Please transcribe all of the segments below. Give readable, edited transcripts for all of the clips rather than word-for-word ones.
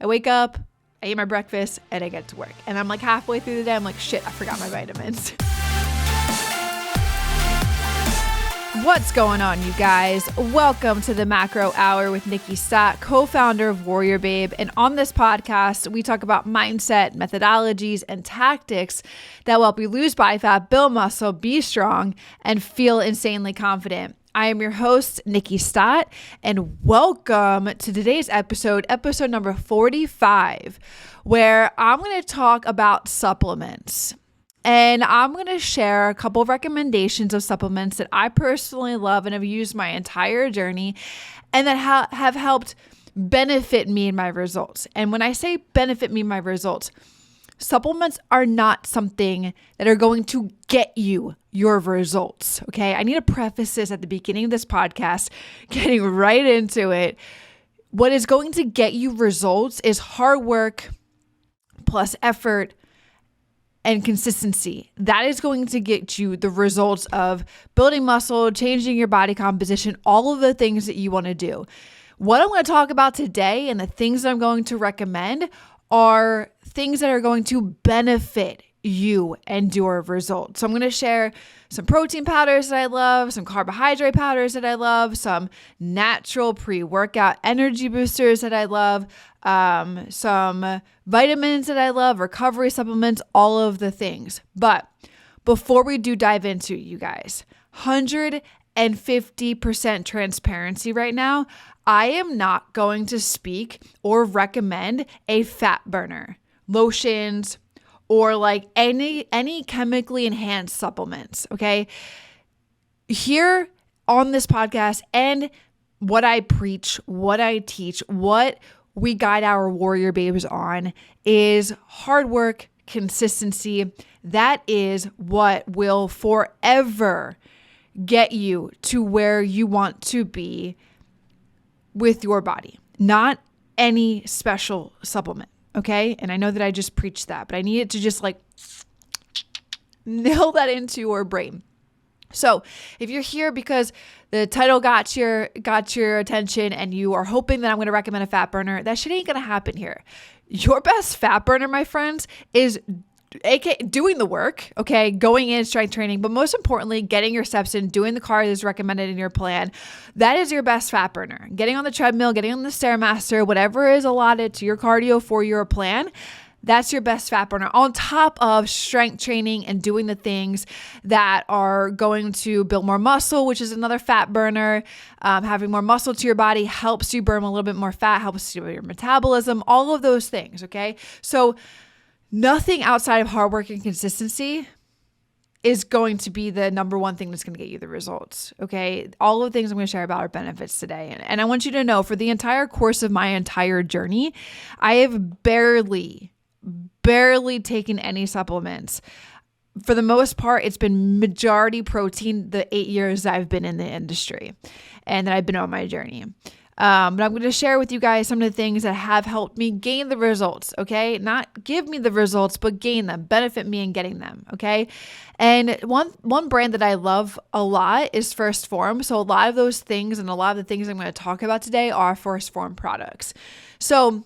I wake up, I eat my breakfast, and I get to work. And I'm like halfway through the day, I'm like, shit, I forgot my vitamins. What's going on, you guys? Welcome to the Macro Hour with Nikki Stott, co-founder of WarriorBabe. And on this podcast, we talk about mindset, methodologies, and tactics that will help you lose body fat, build muscle, be strong, and feel insanely confident. I am your host, Nikki Stott, and welcome to today's episode number 45, where I'm going to talk about supplements. And I'm going to share a couple of recommendations of supplements that I personally love and have used my entire journey and that have helped benefit me in my results. And when I say benefit me in my results, supplements are not something that are going to get you your results, okay? I need to preface this at the beginning of this podcast, getting right into it. What is going to get you results is hard work plus effort and consistency. That is going to get you the results of building muscle, changing your body composition, all of the things that you want to do. What I'm going to talk about today and the things that I'm going to recommend are things that are going to benefit you and your results. So I'm going to share some protein powders that I love, some carbohydrate powders that I love, some natural pre-workout energy boosters that I love, some vitamins that I love, recovery supplements, all of the things. But before we do dive into it, you guys, 150% transparency right now, I am not going to speak or recommend a fat burner, lotions, or like any chemically enhanced supplements, okay? Here on this podcast and what I preach, what I teach, what we guide our warrior babes on is hard work, consistency. That is what will forever get you to where you want to be with your body, not any special supplement. Okay. And I know that I just preached that, but I need it to just like nail that into your brain. So if you're here because the title got your attention and you are hoping that I'm going to recommend a fat burner, that shit ain't going to happen here. Your best fat burner, my friends, is doing the work, okay, going in, strength training, but most importantly, getting your steps in, doing the cardio as recommended in your plan. That is your best fat burner. Getting on the treadmill, getting on the Stairmaster, whatever is allotted to your cardio for your plan, that's your best fat burner, on top of strength training and doing the things that are going to build more muscle, which is another fat burner. Having more muscle to your body helps you burn a little bit more fat, helps you with your metabolism, all of those things, okay? So nothing outside of hard work and consistency is going to be the number one thing that's going to get you the results, okay? All of the things I'm going to share about are benefits today. And I want you to know, for the entire course of my entire journey, I have barely taken any supplements. For the most part, it's been majority protein the 8 years I've been in the industry and that I've been on my journey. But I'm going to share with you guys some of the things that have helped me gain the results, okay? Not give me the results, but gain them, benefit me in getting them, okay? And one brand that I love a lot is First Form. So a lot of those things and a lot of the things I'm going to talk about today are First Form products. So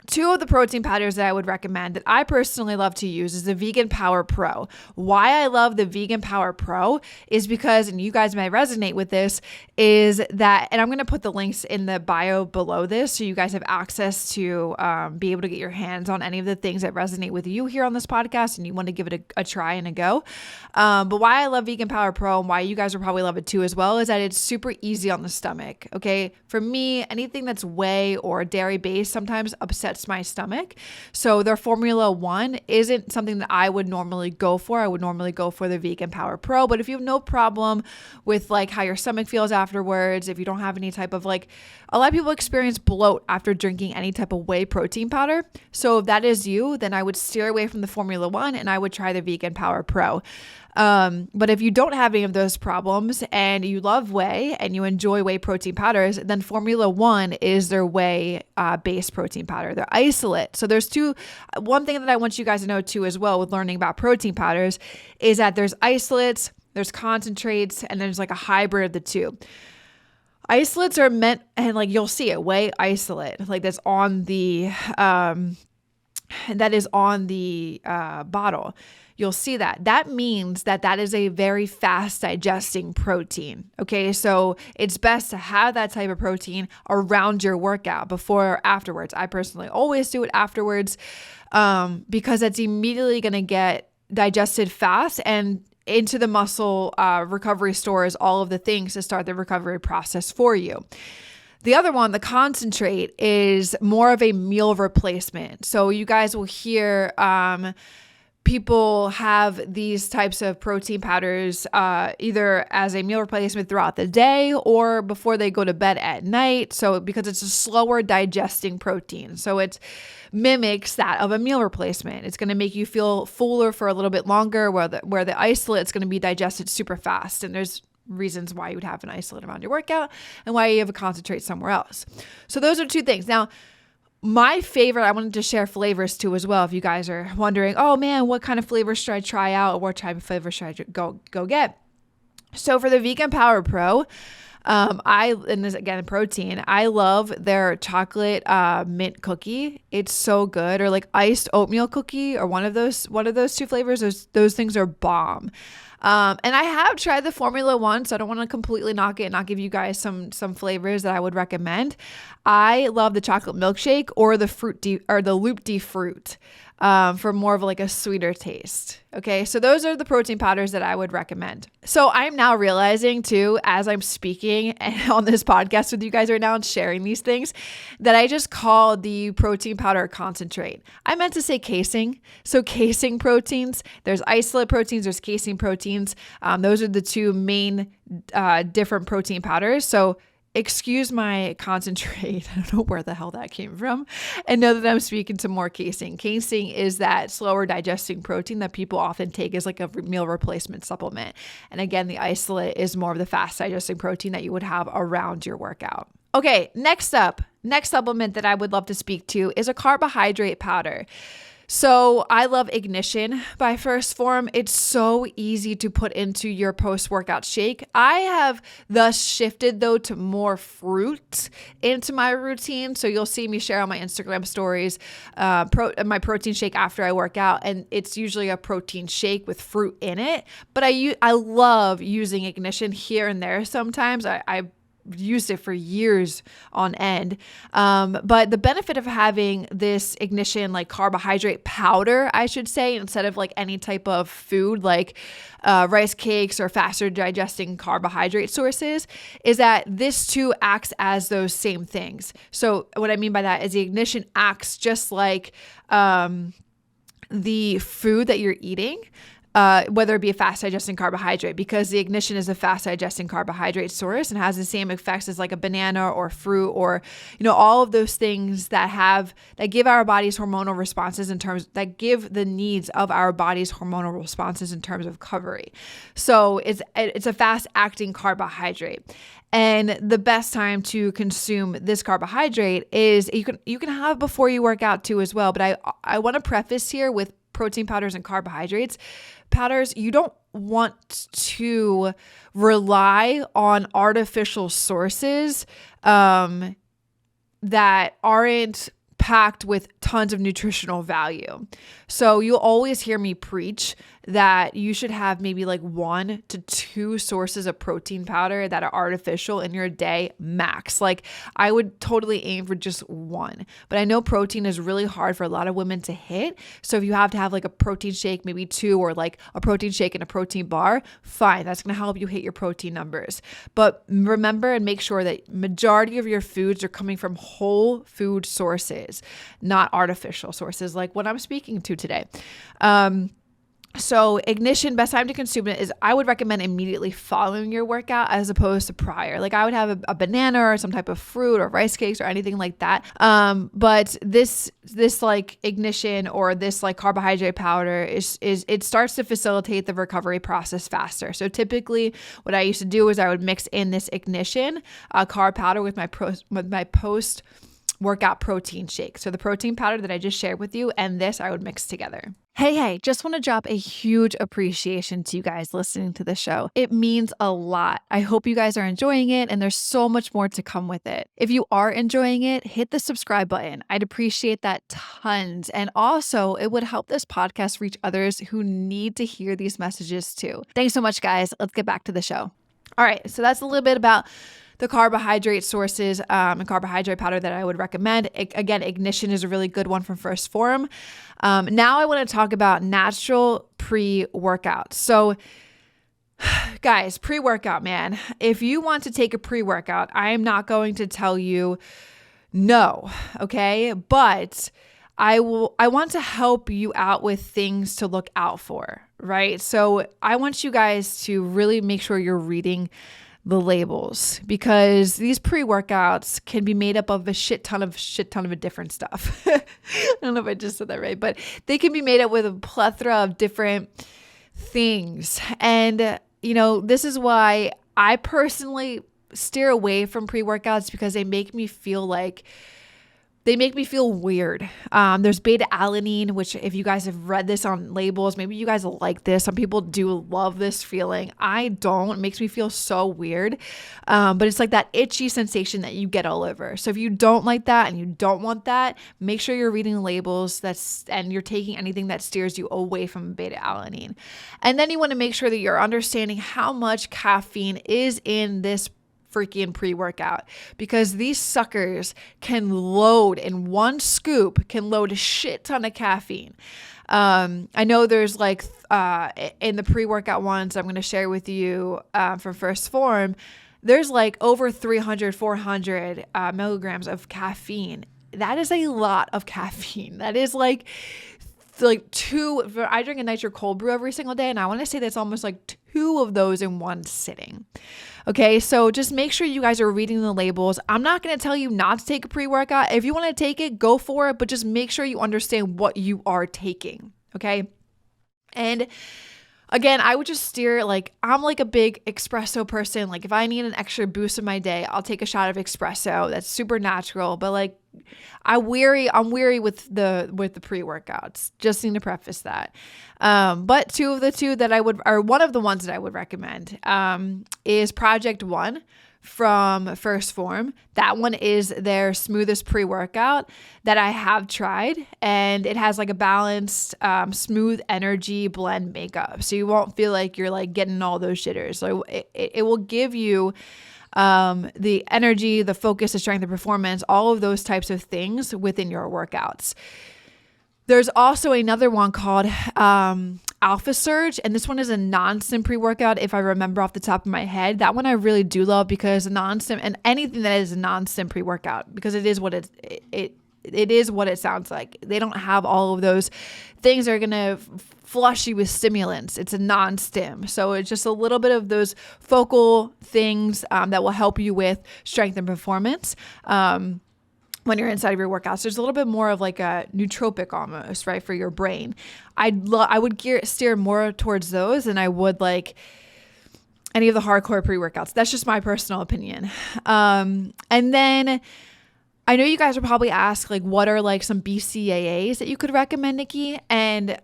two of the protein powders that I would recommend that I personally love to use is the Vegan Power Pro. Why I love the Vegan Power Pro is because, and you guys may resonate with this, is that, and I'm going to put the links in the bio below this so you guys have access to be able to get your hands on any of the things that resonate with you here on this podcast and you want to give it a try and a go. But why I love Vegan Power Pro and why you guys will probably love it too as well is that it's super easy on the stomach, okay? For me, anything that's whey or dairy based sometimes upsets my stomach. So their Formula 1 isn't something that I would normally go for. I would normally go for the Vegan Power Pro. But if you have no problem with like how your stomach feels afterwards, if you don't have any type of like, a lot of people experience bloat after drinking any type of whey protein powder. So if that is you, then I would steer away from the Formula 1 and I would try the Vegan Power Pro. But if you don't have any of those problems and you love whey and you enjoy whey protein powders, then Formula 1 is their whey based protein powder, their isolate. So there's one thing that I want you guys to know too as well with learning about protein powders is that there's isolates, there's concentrates, and there's like a hybrid of the two. Isolates are meant, and like you'll see it, whey isolate, like that's on the bottle. You'll see that. That means that is a very fast digesting protein. Okay, so it's best to have that type of protein around your workout, before or afterwards. I personally always do it afterwards because it's immediately going to get digested fast and into the muscle recovery stores, all of the things to start the recovery process for you. The other one, the concentrate, is more of a meal replacement. So you guys will hear people have these types of protein powders either as a meal replacement throughout the day or before they go to bed at night. So because it's a slower digesting protein. So it mimics that of a meal replacement. It's going to make you feel fuller for a little bit longer, where the isolate is going to be digested super fast. And there's reasons why you would have an isolate around your workout and why you have a concentrate somewhere else. So those are two things. Now, my favorite, I wanted to share flavors too as well. If you guys are wondering, oh man, what kind of flavors should I try out, or what type of flavor should I go get? So for the Vegan Power Pro, and this again, protein, I love their chocolate mint cookie. It's so good. Or like iced oatmeal cookie, or one of those two flavors. Those things are bomb. And I have tried the formula once, so I don't want to completely knock it and not give you guys some flavors that I would recommend. I love the chocolate milkshake or the Loop de Fruit for more of like a sweeter taste. Okay, so those are the protein powders that I would recommend. So I'm now realizing too, as I'm speaking on this podcast with you guys right now and sharing these things, that I just called the protein powder concentrate. I meant to say casing. So casing proteins, there's isolate proteins, there's casing proteins. Those are the two main different protein powders. So excuse my concentrate. I don't know where the hell that came from. And know that I'm speaking to more casing. Casing is that slower digesting protein that people often take as like a meal replacement supplement. And again, the isolate is more of the fast digesting protein that you would have around your workout. Okay, next supplement that I would love to speak to is a carbohydrate powder. So I love Ignition by First Form. It's so easy to put into your post-workout shake. I have thus shifted though to more fruit into my routine. So you'll see me share on my Instagram stories my protein shake after I work out, and it's usually a protein shake with fruit in it. But I love using Ignition here and there sometimes. I used it for years on end. But the benefit of having this Ignition like carbohydrate powder, I should say, instead of like any type of food like rice cakes or faster digesting carbohydrate sources, is that this too acts as those same things. So what I mean by that is the Ignition acts just like the food that you're eating, whether it be a fast digesting carbohydrate, because the Ignition is a fast digesting carbohydrate source and has the same effects as like a banana or fruit, or, all of those things that give our body's hormonal responses that give the needs of our body's hormonal responses in terms of recovery. So it's a fast acting carbohydrate. And the best time to consume this carbohydrate is you can have before you work out too as well. But I want to preface here with protein powders and carbohydrates powders, you don't want to rely on artificial sources that aren't packed with tons of nutritional value. So you'll always hear me preach that you should have maybe like 1 to 2 sources of protein powder that are artificial in your day max. Like I would totally aim for just 1, but I know protein is really hard for a lot of women to hit. So if you have to have like a protein shake, maybe 2, or like a protein shake and a protein bar, fine. That's going to help you hit your protein numbers. But remember and make sure that majority of your foods are coming from whole food sources, not artificial sources like what I'm speaking to today. So Ignition, best time to consume it is I would recommend immediately following your workout as opposed to prior. Like I would have a banana or some type of fruit or rice cakes or anything like that. But this like Ignition or this like carbohydrate powder is it starts to facilitate the recovery process faster. So typically what I used to do is I would mix in this Ignition carb powder with my post workout protein shake. So the protein powder that I just shared with you and this I would mix together. Hey, just want to drop a huge appreciation to you guys listening to the show. It means a lot. I hope you guys are enjoying it and there's so much more to come with it. If you are enjoying it, hit the subscribe button. I'd appreciate that tons. And also, it would help this podcast reach others who need to hear these messages too. Thanks so much, guys. Let's get back to the show. All right, so that's a little bit about the carbohydrate sources and carbohydrate powder that I would recommend. Again, Ignition is a really good one from First Form. Now I want to talk about natural pre-workout. So guys, pre-workout, man, if you want to take a pre-workout, I am not going to tell you no, okay? But I want to help you out with things to look out for, right? So I want you guys to really make sure you're reading the labels, because these pre-workouts can be made up of a shit ton of different stuff. I don't know if I just said that right, but they can be made up with a plethora of different things. And, this is why I personally steer away from pre-workouts, because they make me feel weird. There's BetaAlanine, which if you guys have read this on labels, maybe you guys like this. Some people do love this feeling. I don't. It makes me feel so weird. But it's like that itchy sensation that you get all over. So if you don't like that and you don't want that, make sure you're reading the labels and you're taking anything that steers you away from BetaAlanine. And then you want to make sure that you're understanding how much caffeine is in this freaking pre-workout, because these suckers can load in one scoop, can load a shit ton of caffeine. I know there's in the pre-workout ones I'm going to share with you from First Form, there's over 300, 400 milligrams of caffeine. That is a lot of caffeine. That is I drink a nitro cold brew every single day, and I want to say that's almost 2 of those in one sitting. Okay, so just make sure you guys are reading the labels. I'm not going to tell you not to take a pre-workout. If you want to take it, go for it, but just make sure you understand what you are taking. Okay, and again, I would just steer, I'm a big espresso person. If I need an extra boost in my day, I'll take a shot of espresso. That's super natural, but I'm weary with the pre-workouts. Just need to preface that. But one of the ones that I would recommend is Project One from First Form. That one is their smoothest pre-workout that I have tried, and it has a balanced smooth energy blend makeup, so you won't feel like you're getting all those jitters. So it will give you the energy, the focus, the strength, the performance, all of those types of things within your workouts. There's also another one called Alpha Surge, and this one is a non-stim pre-workout, if I remember off the top of my head. That one I really do love, because non-stim, and anything that is a non-stim pre-workout, because it is what it is what it sounds like. They don't have all of those things that are going to flush you with stimulants. It's a non-stim. So it's just a little bit of those focal things that will help you with strength and performance. When you're inside of your workouts, there's a little bit more of a nootropic almost, right, for your brain. I would steer more towards those than I would any of the hardcore pre-workouts. That's just my personal opinion. And then I know you guys will probably ask, what are some BCAAs that you could recommend, Nikki? And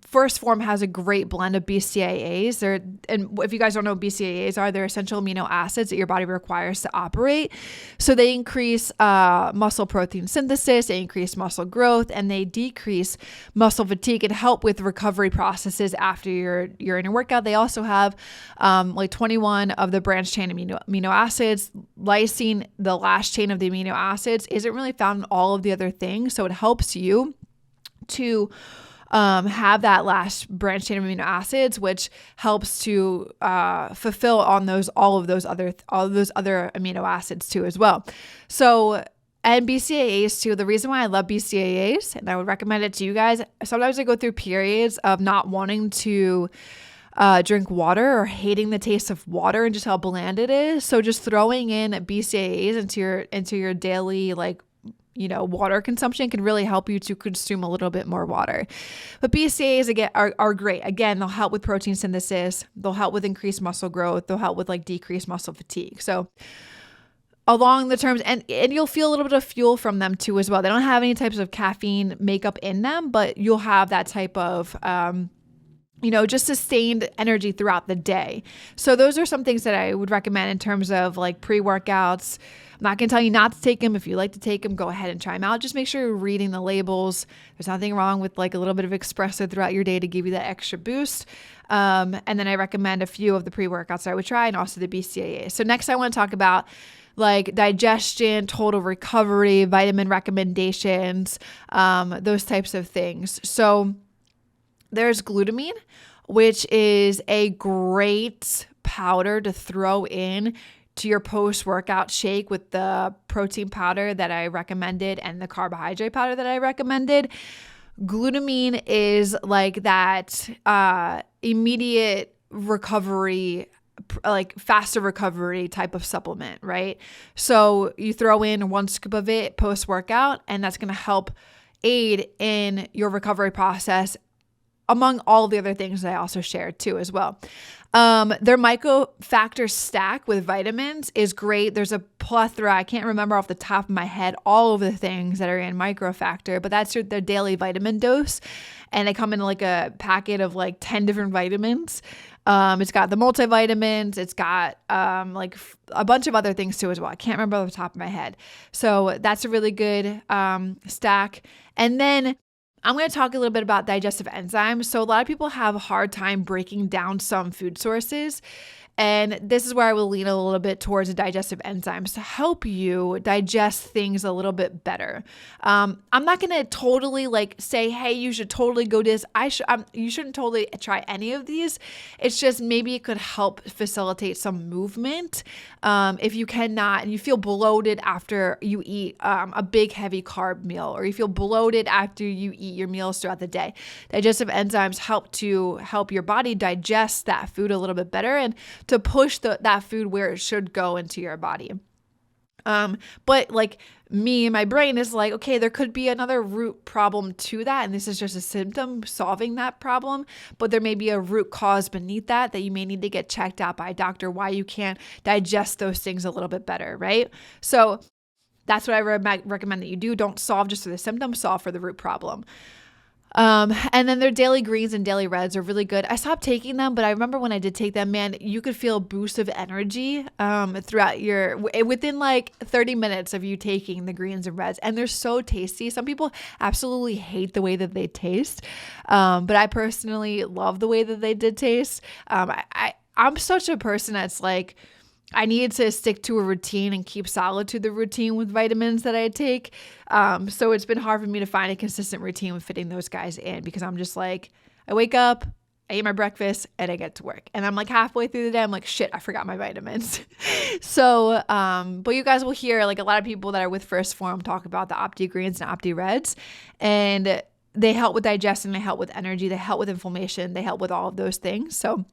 First Form has a great blend of BCAAs. And if you guys don't know what BCAAs are, they're essential amino acids that your body requires to operate. So they increase muscle protein synthesis, they increase muscle growth, and they decrease muscle fatigue and help with recovery processes after you're in a workout. They also have 21 of the branched chain amino acids. Lysine, the last chain of the amino acids, isn't really found in all of the other things. So it helps you to have that last branch chain of amino acids, which helps to fulfill on all of those other amino acids too as well. So, and BCAAs too. The reason why I love BCAAs, and I would recommend it to you guys, sometimes I go through periods of not wanting to drink water or hating the taste of water and just how bland it is. So just throwing in BCAAs into your daily water consumption can really help you to consume a little bit more water. But BCAAs again are great. Again, they'll help with protein synthesis. They'll help with increased muscle growth. They'll help with decreased muscle fatigue. So along the terms, and you'll feel a little bit of fuel from them too as well. They don't have any types of caffeine makeup in them, but you'll have that type of, just sustained energy throughout the day. So those are some things that I would recommend in terms of like pre-workouts. I'm not going to tell you not to take them. If you like to take them, go ahead and try them out. Just make sure you're reading the labels. There's nothing wrong with like a little bit of espresso throughout your day to give you that extra boost. And then I recommend a few of the pre-workouts I would try, and also the BCAAs. So next I want to talk about like digestion, total recovery, vitamin recommendations, those types of things. So there's glutamine, which is a great powder to throw in to your post-workout shake with the protein powder that I recommended and the carbohydrate powder that I recommended. Glutamine is like that immediate recovery, like faster recovery type of supplement, right? So you throw in 1 scoop of it post-workout, and that's going to help aid in your recovery process, among all the other things that I also shared too as well. Their MicroFactor stack with vitamins is great. There's a plethora. I can't remember off the top of my head all of the things that are in MicroFactor, but that's their daily vitamin dose. And they come in like a packet of like 10 different vitamins. It's got the multivitamins. It's got like a bunch of other things too as well. I can't remember off the top of my head. So that's a really good stack. And then I'm going to talk a little bit about digestive enzymes. So a lot of people have a hard time breaking down some food sources. And this is where I will lean a little bit towards the digestive enzymes to help you digest things a little bit better. I'm not going to totally like say, hey, you should totally go to this. You shouldn't totally try any of these. It's just maybe it could help facilitate some movement. If you cannot, and you feel bloated after you eat a big heavy carb meal, or you feel bloated after you eat your meals throughout the day, digestive enzymes help your body digest that food a little bit better and to push that food where it should go into your body. But like my brain is like, okay, there could be another root problem to that. And this is just a symptom solving that problem. But there may be a root cause beneath that you may need to get checked out by a doctor, why you can't digest those things a little bit better, right? So that's what I recommend that you do. Don't solve just for the symptom, solve for the root problem. And then their daily greens and daily reds are really good. I stopped taking them, but I remember when I did take them, man, you could feel a boost of energy throughout within like 30 minutes of you taking the greens and reds. And they're so tasty. Some people absolutely hate the way that they taste. But I personally love the way that they did taste. I'm such a person that's like, I needed to stick to a routine and keep solid to the routine with vitamins that I take. So it's been hard for me to find a consistent routine with fitting those guys in, because I'm just like, I wake up, I eat my breakfast, and I get to work. And I'm like halfway through the day, I'm like, shit, I forgot my vitamins. So, but you guys will hear like a lot of people that are with First Form talk about the Opti Greens and Opti Reds, and they help with digestion, they help with energy, they help with inflammation, they help with all of those things. So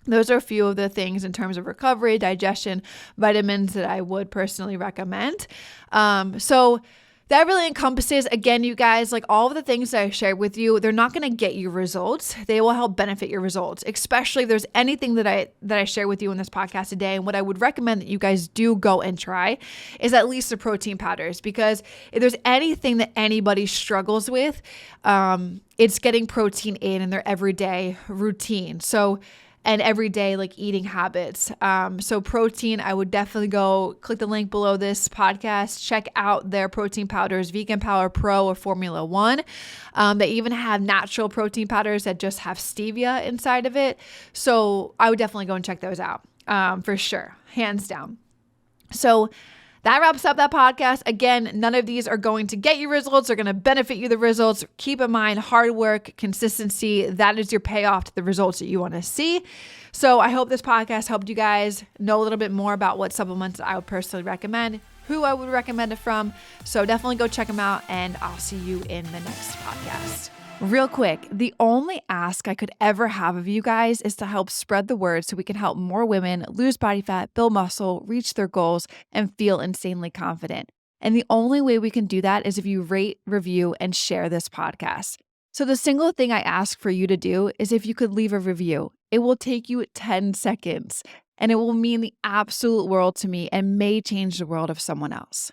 those are a few of the things in terms of recovery, digestion, vitamins that I would personally recommend. So that really encompasses, again, you guys, like all of the things that I shared with you. They're not going to get you results. They will help benefit your results, especially if there's anything that I share with you in this podcast today. And what I would recommend that you guys do go and try is at least the protein powders, because if there's anything that anybody struggles with, it's getting protein in their everyday routine. And everyday like eating habits. So protein, I would definitely go click the link below this podcast. Check out their protein powders, Vegan Power Pro or Formula 1. They even have natural protein powders that just have stevia inside of it. So I would definitely go and check those out for sure, hands down. So that wraps up that podcast. Again, none of these are going to get you results. They're going to benefit you the results. Keep in mind, hard work, consistency, that is your payoff to the results that you want to see. So I hope this podcast helped you guys know a little bit more about what supplements I would personally recommend, who I would recommend it from. So definitely go check them out, and I'll see you in the next podcast. Real quick, the only ask I could ever have of you guys is to help spread the word so we can help more women lose body fat, build muscle, reach their goals, and feel insanely confident. And the only way we can do that is if you rate, review, and share this podcast. So the single thing I ask for you to do is if you could leave a review. It will take you 10 seconds. and it will mean the absolute world to me and may change the world of someone else.